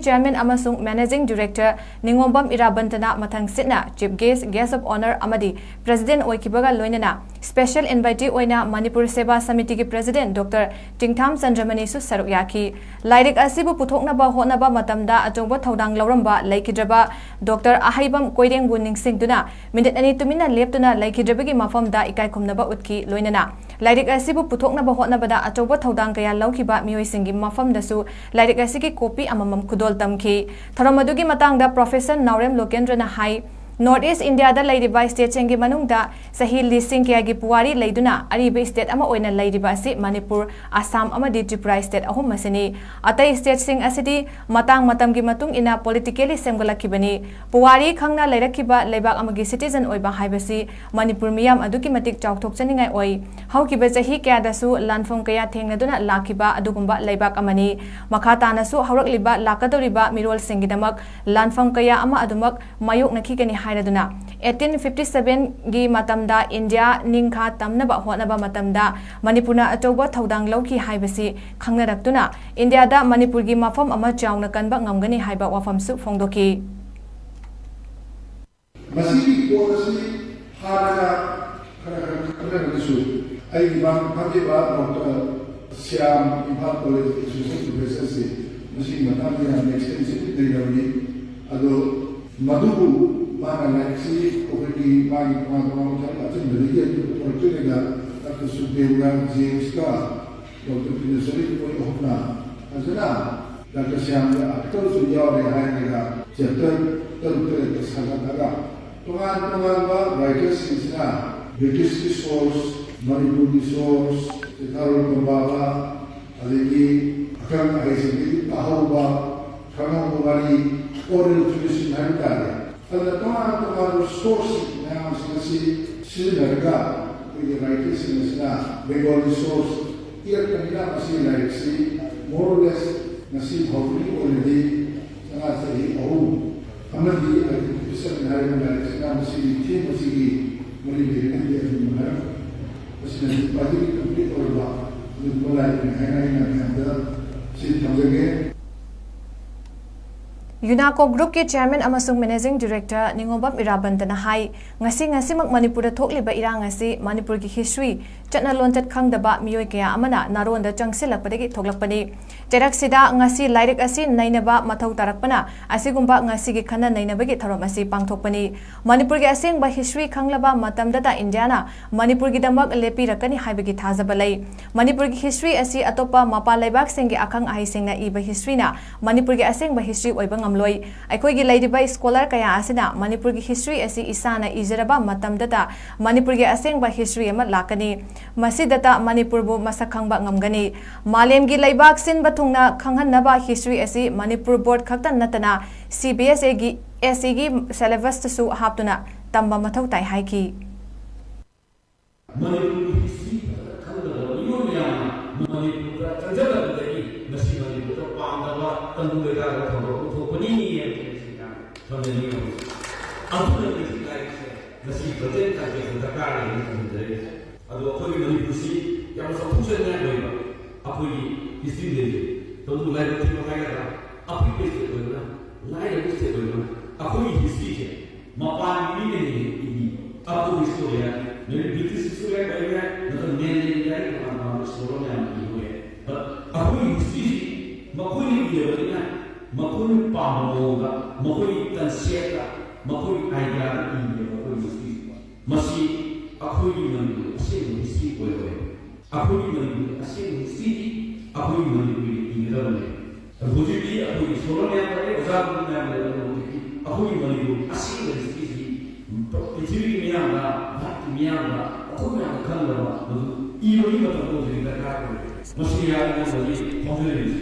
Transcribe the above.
Chairman amasung Managing Director Ningombam Irabanthana mathang sitna Chief Guest of Honor amadi President oikibaga loinana Special Invitee oina Manipur Seva Samiti ki President Dr. 𝗔𝗡𝗔 𝗖𝗛𝗡 su saruk yaki Lairik asibu puthoknaba hotnaba matamda achongba thodang lauramba laikhidraba Dr. Ahaibam Koirengbu ningsingduna minute ani tumina leptuna laikhidrabagi mafamda ikaikhumnaba utki loinana Lairik asibu puthoknaba hotnabada achongba thodang kaya laukiba miyoisingi mafamdasu Lairik asigi kopi amamam khudol tamki thoromadugi matangda Professor Naurem Lokendrana hai North East India da laidiba state sengi manungda sahi lising kaya gi puwari laiduna ariba state ama oina laidiba si Manipur Assam ama Tripura state ahum masini atai state sing asidi matang gi matung ina politically semgalakibani puwari khangna lairakiba leibak amagi citizen oiba haibasi Manipur miyam aduki matik chawthok chaningai oi haukiba sahi kaya dasu lanfong kaya thengnaduna lakiba adugumba leibak amani makhatana su haurakliba lakadoriba mirol singidamak lanfong kaya ama adumak mayok nakhigani 1857 gi matamda India ningkha tamnaba hotnaba matamda Manipurna achouba thodang lauki haibasi khangnarakduna India da Manipur gi mafam ama chawna kanba ngamgani haiba wafam su fongdoki masigi policy haraga khara su ai bang phadiba Dr. Syam Impal College Associate Professor se masigi matamda extensive degrees ado madubu mana laksi okey bagi pengalaman saya macam berikan itu juga kata 𝗔𝗡𝗏𝗏 𝗔𝗔𝗏𝗡𝗏 Dr. Pinasari pun hopna asana Dr. Syam artikel sudah ada yang chapter tersangat ada tungan writers sini British source Manipuri source 𝗏𝗏𝗏𝗏𝗏 adegi akan ada sedikit tahu bahwa kami oral tradition ada Ada teman-teman source yang masih silaga bagi writers yang Bengali source ia kena masih lagi more or less masih hopefully already sangat sahih amadi ada bisa menarik writers yang masih tim masih mulai dengan dia menarik masih pagi complete orang mulai dengan ada si tamzenge UNACO Group ke Chairman amasung Managing Director Ningombam Irabanthana hai ngasi mak Manipur da thokliba irang ngasi Manipur ki history chatna lonchat khangdaba miyoi kaya amana naron da changsilakpadagi thoklakpani teraksida ngasi lairik asi nainaba mathau tarakpana asigumba ngasi gi khana nainabagi tharom asi pangthokpani Manipur gi asengba history khanglaba matamda da Indiana Manipur gi damak lepi rakani haibagi thajaba lai Manipur gi history asi atopa mapa laibak sengi akhang ahi sengna iba history na Manipur gi asengba history oiba Loi, Aikogi Lady by Scholar Kaya Asina, Manipur history asi Isana Izeraba Matam Data, Manipur Aseng by history Amat Lakani, Masidata Manipur Bu Masakangba Ngamgani, Malem gi Laibak Sin Batungna Kangan Naba history asi Manipur Board Kaktan Natana, CBS Egi SEG Syllabus Su Haptuna, Tamba Matau Tai Haiki. Manipur history Kangda Manipur Makoi pamoga, makoi tansieta, makoi idea ini makoi mesti, masih aku ini menurut saya ꯑꯩꯈꯣꯏꯒꯤ ꯃꯅꯤꯄꯨꯔ ꯑꯁꯦꯡꯕ ꯁꯤꯗꯤ ꯑꯩꯈꯣꯏꯒꯤ ꯃꯅꯤꯄꯨꯔꯤ ꯏꯒꯗꯕꯅꯤ ꯍꯧꯖꯤꯛꯇꯤ ꯑꯩꯈꯣꯏꯒꯤ solar ꯃꯌꯥꯝ ꯂꯩꯔꯦ ꯑꯣꯖꯥꯒꯨꯝꯕ ꯃꯌꯥꯝ ꯂꯩꯔꯦ ꯑꯩꯈꯣꯏꯒꯤ ꯃꯅꯤꯄꯨꯔ ꯑꯁꯦꯡꯕ ꯁꯤꯗꯤ ꯄ꯭ꯔꯤꯊꯤꯕꯤꯒꯤ ꯃꯤꯌꯥꯝꯒ ꯚꯥꯔꯠꯀꯤ ꯃꯤꯌꯥꯝꯒ ꯑꯩꯈꯣꯏ ꯃꯌꯥꯝ ꯈꯪꯗꯕ ꯃꯗꯨ ꯏꯕꯒꯤ ꯃꯇꯝꯗ ꯍꯧꯖꯤꯛ ꯗꯔꯀꯥꯔ ꯑꯣꯏ ꯃꯁꯤ ꯌꯥꯔꯒꯗꯤ ꯐꯥꯎꯖꯔꯤꯕꯁꯤ